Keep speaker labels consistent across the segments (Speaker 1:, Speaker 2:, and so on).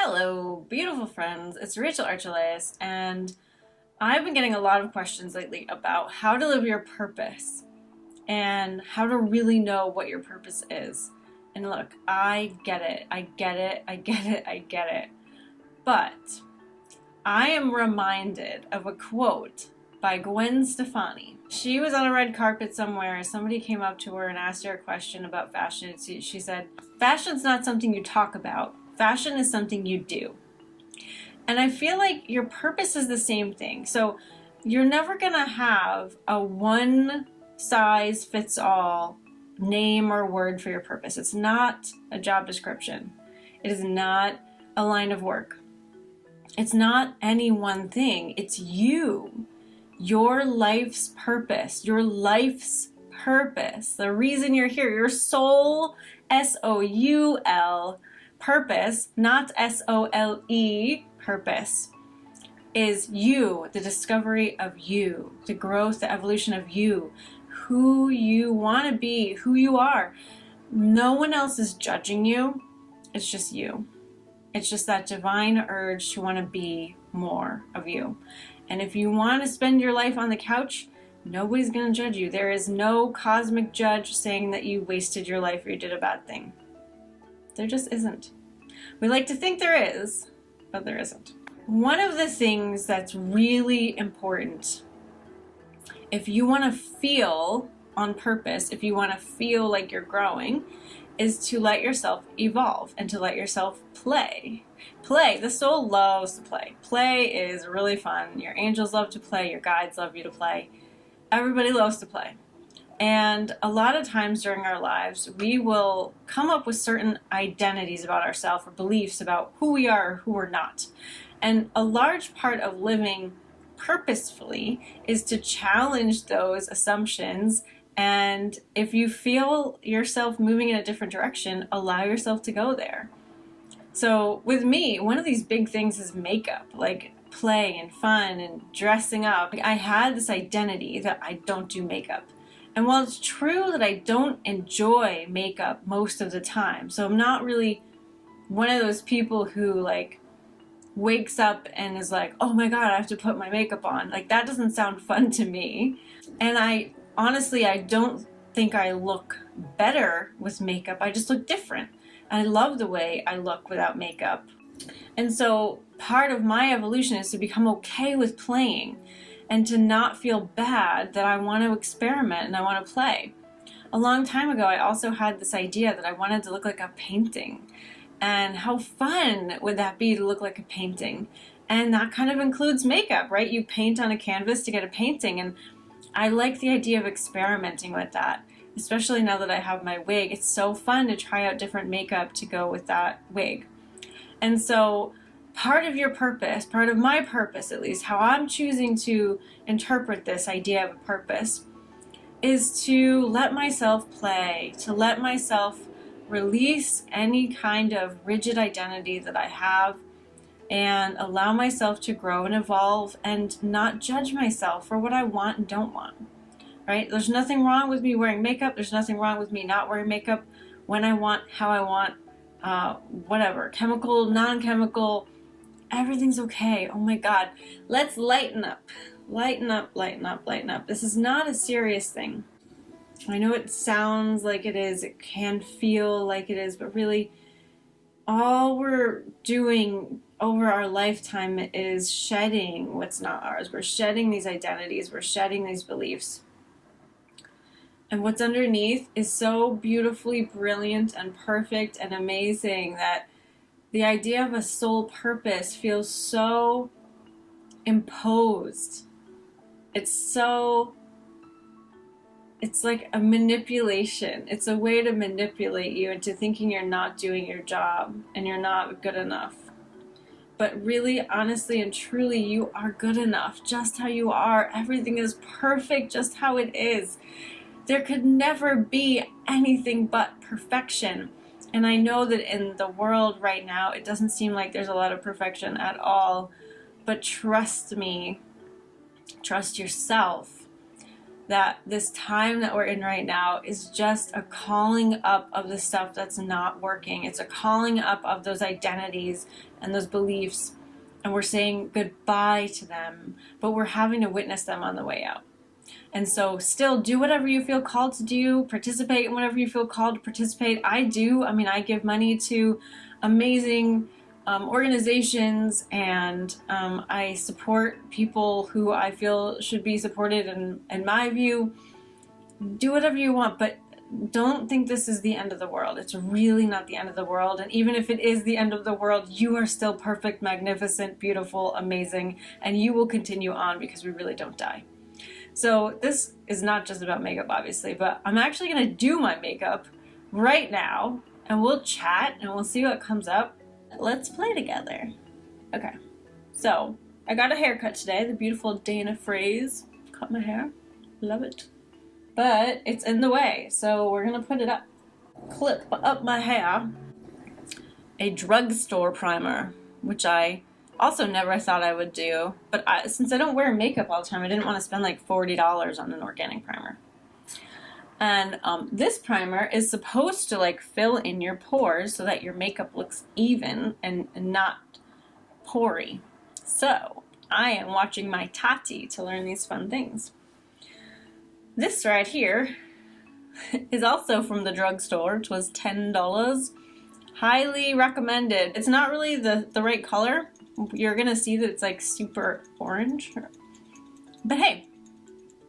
Speaker 1: Hello, beautiful friends. It's Rachel Archelaus, and I've been getting a lot of questions lately about how to live your purpose and how to really know what your purpose is. And look, I get it. I get it. I get it. I get it. But I am reminded of a quote by Gwen Stefani. She was on a red carpet somewhere. Somebody came up to her and asked her a question about fashion. She said, "Fashion's not something you talk about. Fashion is something you do." And I feel like your purpose is the same thing. So you're never going to have a one size fits all name or word for your purpose. It's not a job description. It is not a line of work. It's not any one thing. It's you. Your life's purpose. Your life's purpose. The reason you're here. Your soul, S-O-U-L, purpose, not S-O-L-E, purpose, is you, the discovery of you, the growth, the evolution of you, who you want to be, who you are. No one else is judging you. It's just you. It's just that divine urge to want to be more of you. And if you want to spend your life on the couch, nobody's going to judge you. There is no cosmic judge saying that you wasted your life or you did a bad thing. There just isn't. We like to think there is, but there isn't. One of the things that's really important, if you want to feel on purpose, if you want to feel like you're growing, is to let yourself evolve and to let yourself play. Play. The soul loves to play. Play is really fun. Your angels love to play. Your guides love you to play. Everybody loves to play. And a lot of times during our lives, we will come up with certain identities about ourselves or beliefs about who we are or who we're not. And a large part of living purposefully is to challenge those assumptions. And if you feel yourself moving in a different direction, allow yourself to go there. So with me, one of these big things is makeup, like play and fun and dressing up. I had this identity that I don't do makeup. And while it's true that I don't enjoy makeup most of the time, so I'm not really one of those people who wakes up and is like, oh my God, I have to put my makeup on. Like, that doesn't sound fun to me. And I don't think I look better with makeup. I just look different. I love the way I look without makeup. And so part of my evolution is to become okay with playing and to not feel bad that I want to experiment and I want to play. A long time ago, I also had this idea that I wanted to look like a painting. And how fun would that be to look like a painting? And that kind of includes makeup, right? You paint on a canvas to get a painting. And I like the idea of experimenting with that, especially now that I have my wig. It's so fun to try out different makeup to go with that wig. And so part of your purpose, part of my purpose at least, how I'm choosing to interpret this idea of a purpose, is to let myself play, to let myself release any kind of rigid identity that I have and allow myself to grow and evolve and not judge myself for what I want and don't want, right? There's nothing wrong with me wearing makeup. There's nothing wrong with me not wearing makeup when I want, how I want, whatever, chemical, non-chemical, everything's okay. Oh my God, let's lighten up, lighten up, lighten up, lighten up. This is not a serious thing. I know it sounds like it is, it can feel like it is, but really all we're doing over our lifetime is shedding what's not ours. We're shedding these identities, we're shedding these beliefs. And what's underneath is so beautifully brilliant and perfect and amazing that the idea of a soul purpose feels so imposed. It's like a manipulation. It's a way to manipulate you into thinking you're not doing your job and you're not good enough. But really, honestly, and truly, you are good enough just how you are. Everything is perfect just how it is. There could never be anything but perfection. And I know that in the world right now, it doesn't seem like there's a lot of perfection at all. But trust me, trust yourself. that this time that we're in right now is just a calling up of the stuff that's not working. It's a calling up of those identities and those beliefs, and we're saying goodbye to them, but we're having to witness them on the way out. And so still do whatever you feel called to do, participate in whatever you feel called to participate. I do. I mean, I give money to amazing organizations, and I support people who I feel should be supported in my view. Do whatever you want, but don't think this is the end of the world. It's really not the end of the world. And even if it is the end of the world, you are still perfect, magnificent, beautiful, amazing, and you will continue on because we really don't die. So this is not just about makeup, obviously, but I'm actually going to do my makeup right now, and we'll chat and we'll see what comes up. Let's play together. Okay, so I got a haircut today, the beautiful Dana Phrase. Cut my hair, love it. But it's in the way, so we're gonna put it up. Clip up my hair. A drugstore primer, which I also never thought I would do, but since I don't wear makeup all the time, I didn't want to spend like $40 on an organic primer. And this primer is supposed to like fill in your pores so that your makeup looks even and not pory. So I am watching my Tati to learn these fun things. This right here is also from the drugstore. It was $10. Highly recommended. It's not really the right color. You're gonna see that it's like super orange. But hey,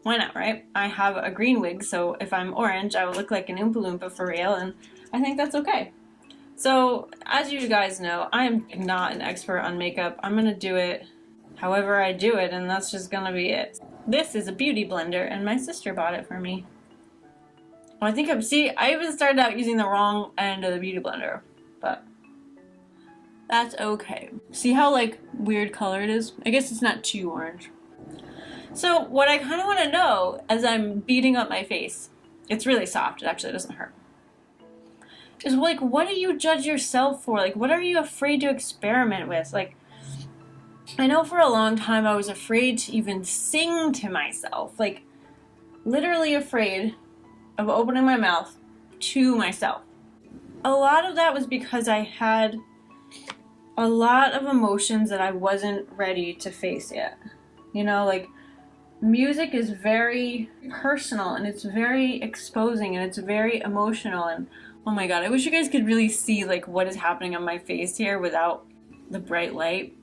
Speaker 1: why not, right? I have a green wig, so if I'm orange, I will look like an Oompa Loompa for real, and I think that's okay. So, as you guys know, I am not an expert on makeup. I'm gonna do it however I do it, and that's just gonna be it. This is a beauty blender, and my sister bought it for me. Well, I even started out using the wrong end of the beauty blender, but that's okay. See how like weird color it is? I guess it's not too orange. So what I kind of want to know as I'm beating up my face, it's really soft, it actually doesn't hurt, is like, what do you judge yourself for? Like, what are you afraid to experiment with? Like, I know for a long time I was afraid to even sing to myself, like literally afraid of opening my mouth to myself. A lot of that was because I had a lot of emotions that I wasn't ready to face yet. You know, like, music is very personal and it's very exposing and it's very emotional, and oh my god, I wish you guys could really see like what is happening on my face here without the bright light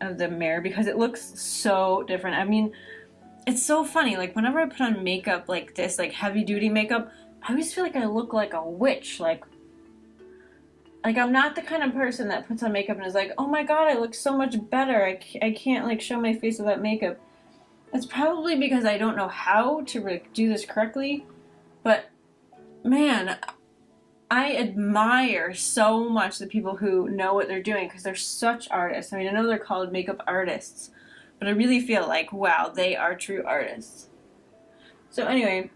Speaker 1: of the mirror, because it looks so different. I mean, it's so funny, like whenever I put on makeup like this, like heavy duty makeup, I always feel like I look like a witch. Like I'm not the kind of person that puts on makeup and is like, oh my god, I look so much better, I can't like show my face without makeup. It's probably because I don't know how to do this correctly, but man, I admire so much the people who know what they're doing, because they're such artists. I mean, I know they're called makeup artists, but I really feel like, wow, they are true artists. So anyway,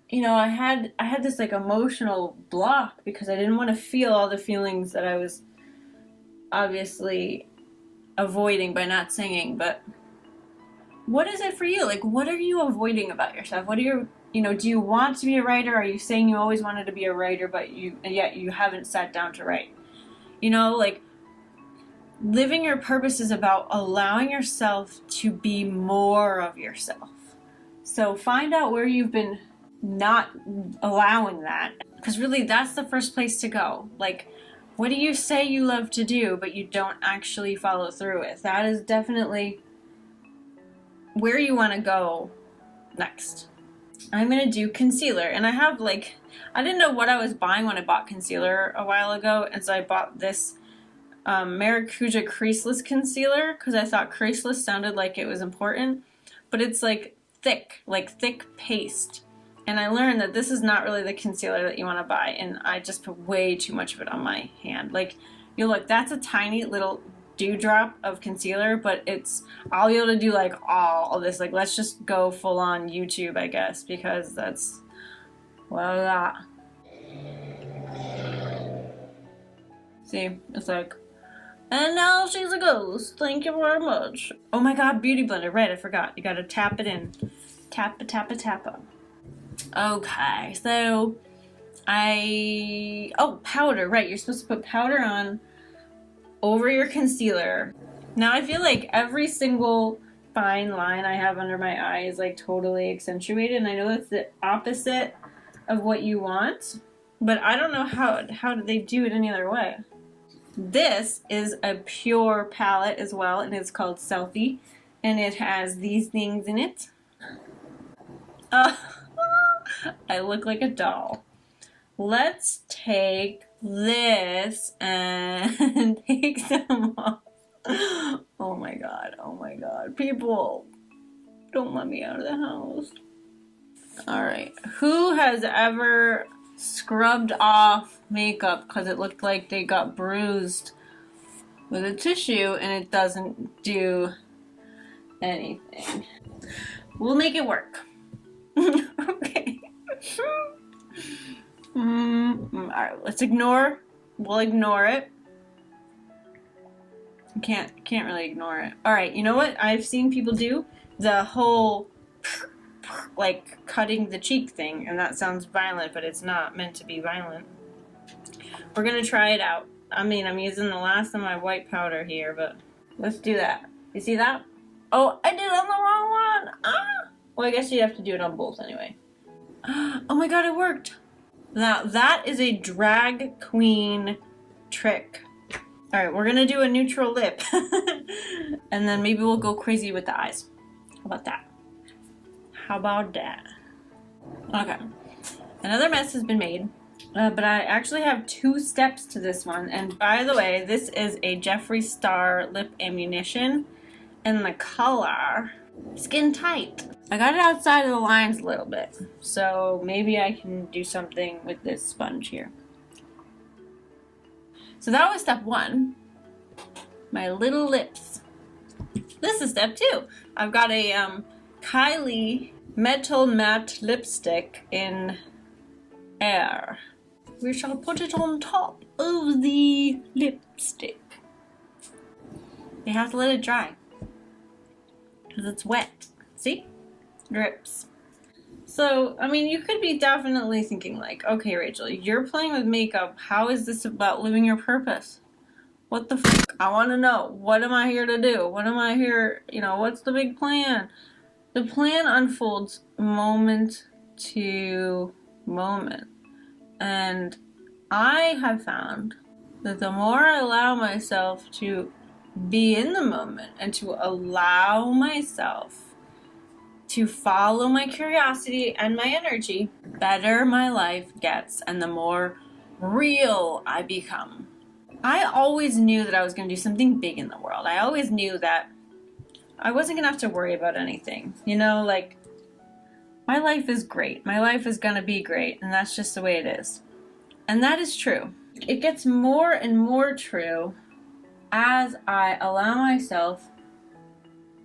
Speaker 1: you know, I had this like emotional block because I didn't want to feel all the feelings that I was obviously avoiding by not singing. But what is it for you? Like, what are you avoiding about yourself? What are your, you know, do you want to be a writer? Are you saying you always wanted to be a writer, but yet you haven't sat down to write? You know, like, living your purpose is about allowing yourself to be more of yourself. So find out where you've been not allowing that, because really that's the first place to go. Like, what do you say you love to do but you don't actually follow through with? That is definitely where you want to go next. I'm gonna do concealer, and I have like, I didn't know what I was buying when I bought concealer a while ago, and so I bought this Maracuja creaseless concealer because I thought creaseless sounded like it was important, but it's like thick paste. And I learned that this is not really the concealer that you want to buy, and I just put way too much of it on my hand. Like, you look, that's a tiny little dewdrop of concealer, but I'll be able to do like all of this. Like, let's just go full on YouTube, I guess, because that's, voila. See, it's like, and now she's a ghost. Thank you very much. Oh my god, beauty blender, right, I forgot. You gotta tap it in. Tappa, tappa, tappa. Okay, so oh, powder, right. You're supposed to put powder on over your concealer. Now I feel like every single fine line I have under my eye is like totally accentuated, and I know that's the opposite of what you want, but I don't know how do they do it any other way. This is a pure palette as well, and it's called Selfie, and it has these things in it. I look like a doll. Let's take this and take some off. Oh my god. People, don't let me out of the house. Alright, who has ever scrubbed off makeup because it looked like they got bruised with a tissue and it doesn't do anything? We'll make it work. Okay. Alright, we'll ignore it. Can't really ignore it. Alright, you know what I've seen people do? The whole like cutting the cheek thing, and that sounds violent, but it's not meant to be violent. We're gonna try it out. I mean, I'm using the last of my white powder here, but let's do that. You see that? Oh, I did it on the wrong one! Ah! Well, I guess you have to do it on both anyway. Oh my god, it worked! Now, that is a drag queen trick. Alright, we're gonna do a neutral lip. And then maybe we'll go crazy with the eyes. How about that? How about that? Okay. Another mess has been made. But I actually have 2 steps to this one. And by the way, this is a Jeffree Star lip ammunition. And the color, Skin Tight. I got it outside of the lines a little bit. So maybe I can do something with this sponge here. So that was step 1. My little lips. This is step 2. I've got a Kylie Metal Matte Lipstick in Air. We shall put it on top of the lipstick. You have to let it dry. Because it's wet. See? Drips. So, I mean, you could be definitely thinking like, okay, Rachel, you're playing with makeup. How is this about living your purpose? What the fuck? I want to know. What am I here to do? What am I here, what's the big plan? The plan unfolds moment to moment. And I have found that the more I allow myself to be in the moment and to allow myself to follow my curiosity and my energy, better my life gets and the more real I become. I always knew that I was going to do something big in the world. I always knew that I wasn't going to have to worry about anything. Like, my life is great. My life is going to be great, and that's just the way it is. And that is true. It gets more and more true as I allow myself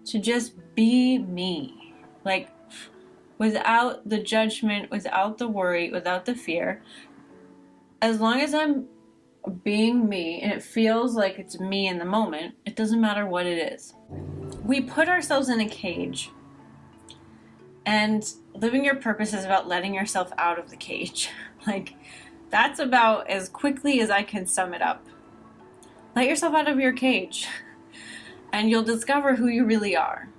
Speaker 1: to just be me. Like, without the judgment, without the worry, without the fear. As long as I'm being me and it feels like it's me in the moment, it doesn't matter what it is. We put ourselves in a cage. And living your purpose is about letting yourself out of the cage. Like, that's about as quickly as I can sum it up. Let yourself out of your cage. And you'll discover who you really are.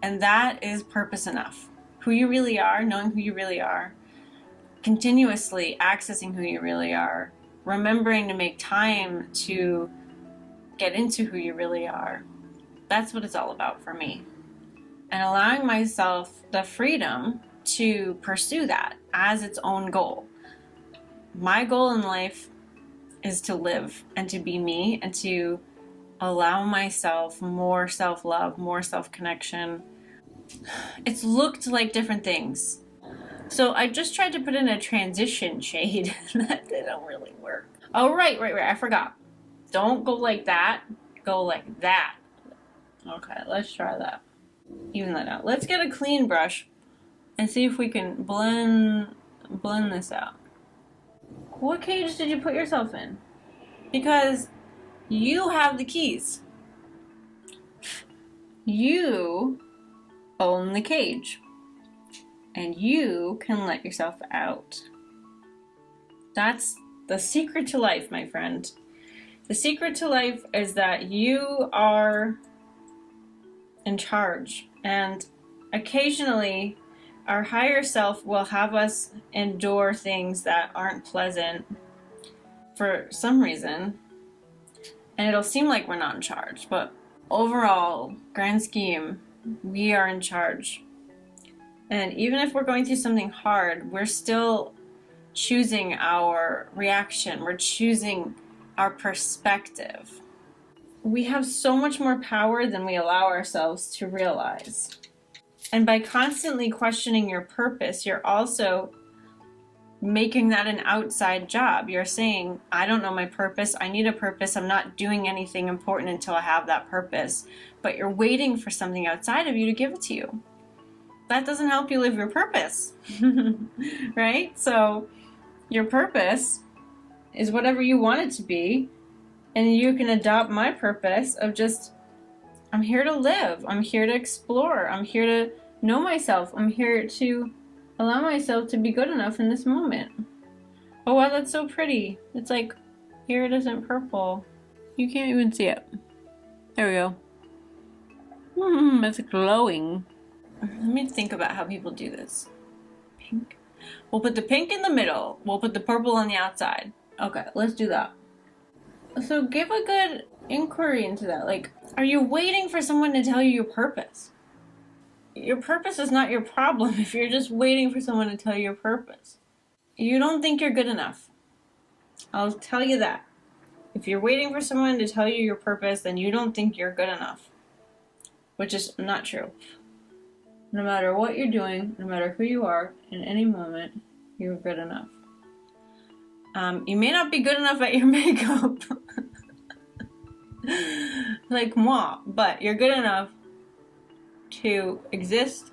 Speaker 1: And that is purpose enough. Who you really are, knowing who you really are, continuously accessing who you really are, remembering to make time to get into who you really are. That's what it's all about for me. And allowing myself the freedom to pursue that as its own goal. My goal in life is to live and to be me and to allow myself more self-love, more self-connection. It's looked like different things. So I just tried to put in a transition shade. That didn't really work. Oh, right. I forgot. Don't go like that. Go like that. Okay, let's try that. Even that out. Let's get a clean brush and see if we can blend this out. What cage did you put yourself in? Because you have the keys. You own the cage. and you can let yourself out. That's the secret to life, my friend. The secret to life is that you are in charge, and occasionally our higher self will have us endure things that aren't pleasant for some reason, and it'll seem like we're not in charge, but overall, grand scheme, we are in charge. And even if we're going through something hard, we're still choosing our reaction. We're choosing our perspective. We have so much more power than we allow ourselves to realize. And by constantly questioning your purpose, you're also making that an outside job. You're saying, I don't know my purpose. I need a purpose. I'm not doing anything important until I have that purpose. But you're waiting for something outside of you to give it to you. That doesn't help you live your purpose, right? So your purpose is whatever you want it to be. And you can adopt my purpose of just, I'm here to live. I'm here to explore. I'm here to know myself. I'm here to allow myself to be good enough in this moment. Oh wow, that's so pretty. It's like iridescent purple. You can't even see it. There we go. It's glowing. Let me think about how people do this. Pink. We'll put the pink in the middle. We'll put the purple on the outside. Okay, let's do that. So give a good inquiry into that. Like, are you waiting for someone to tell you your purpose? Your purpose is not your problem if you're just waiting for someone to tell you your purpose. You don't think you're good enough. I'll tell you that. If you're waiting for someone to tell you your purpose, then you don't think you're good enough. Which is not true. No matter what you're doing, no matter who you are, in any moment, you're good enough. You may not be good enough at your makeup. Like moi, but you're good enough to exist,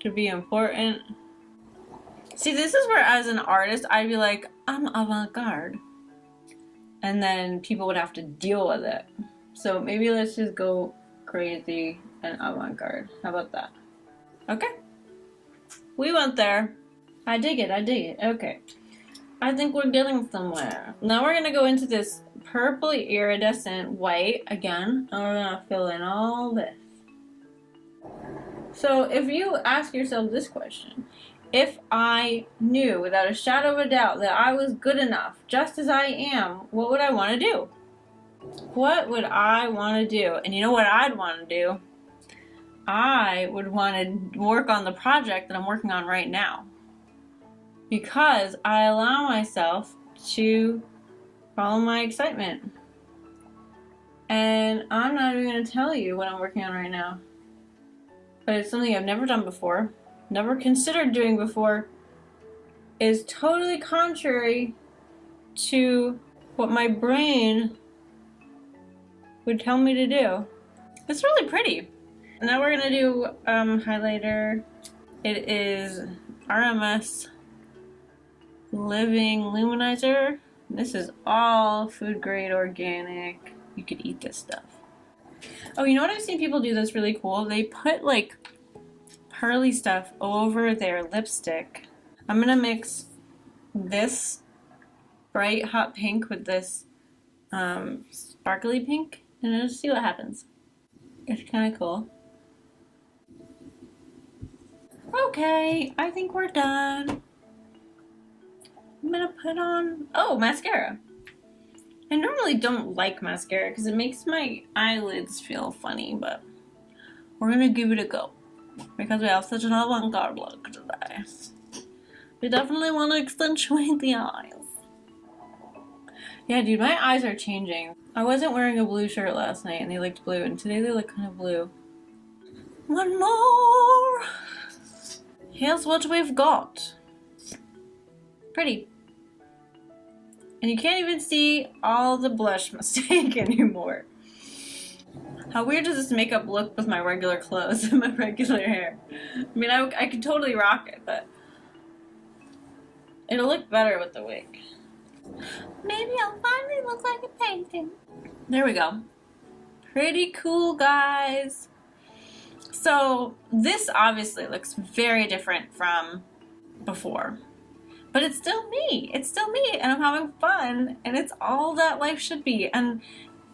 Speaker 1: to be important. See, this is where as an artist, I'd be like, I'm avant-garde. And then people would have to deal with it. So maybe let's just go crazy and avant-garde. How about that? Okay. We went there. I dig it, I dig it. Okay. I think we're getting somewhere. Now we're gonna go into this purpley iridescent white again, and we're gonna fill in all this. So if you ask yourself this question, if I knew without a shadow of a doubt that I was good enough, just as I am, what would I want to do? What would I want to do? And you know what I'd want to do? I would want to work on the project that I'm working on right now. Because I allow myself to follow my excitement. And I'm not even going to tell you what I'm working on right now. But it's something I've never done before, never considered doing before, is totally contrary to what my brain would tell me to do. It's really pretty. Now we're going to do highlighter. It is RMS Living Luminizer. This is all food grade organic. You could eat this stuff. Oh, you know what I've seen people do that's really cool? They put like pearly stuff over their lipstick. I'm gonna mix this bright hot pink with this sparkly pink and just see what happens. It's kind of cool. Okay, I think we're done. I'm gonna put on, mascara. I normally don't like mascara because it makes my eyelids feel funny, but we're gonna give it a go because we have such an avant-garde look today. We definitely want to accentuate the eyes. Yeah, dude, my eyes are changing. I wasn't wearing a blue shirt last night and they looked blue, and today they look kind of blue. One more! Here's what we've got. Pretty. And you can't even see all the blush mistake anymore. How weird does this makeup look with my regular clothes and my regular hair? I mean, I could totally rock it, but it'll look better with the wig. Maybe I'll finally look like a painting. There we go. Pretty cool, guys. So this obviously looks very different from before, but it's still me. It's still me, and I'm having fun, and it's all that life should be. And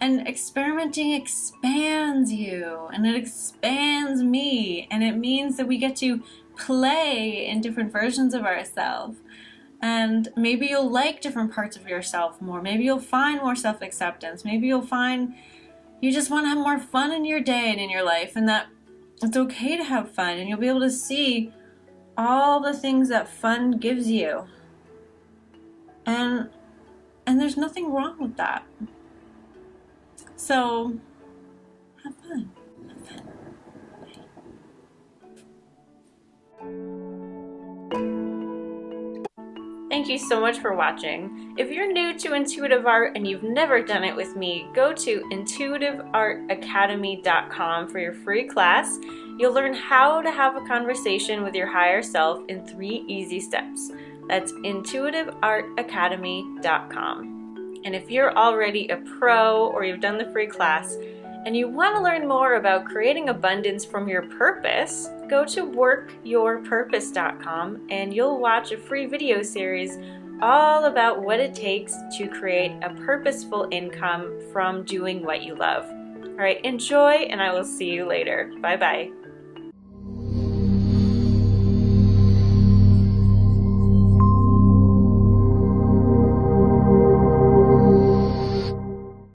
Speaker 1: experimenting expands you, and it expands me, and it means that we get to play in different versions of ourselves. And maybe you'll like different parts of yourself more. Maybe you'll find more self-acceptance. Maybe you'll find you just want to have more fun in your day and in your life, and that it's okay to have fun, and you'll be able to see all the things that fun gives you. And there's nothing wrong with that. So have fun. Have fun. Thank you so much for watching. If you're new to intuitive art and you've never done it with me, go to intuitiveartacademy.com for your free class. You'll learn how to have a conversation with your higher self in 3 easy steps. That's intuitiveartacademy.com. And if you're already a pro or you've done the free class and you want to learn more about creating abundance from your purpose, go to workyourpurpose.com and you'll watch a free video series all about what it takes to create a purposeful income from doing what you love. All right, enjoy, and I will see you later. Bye-bye.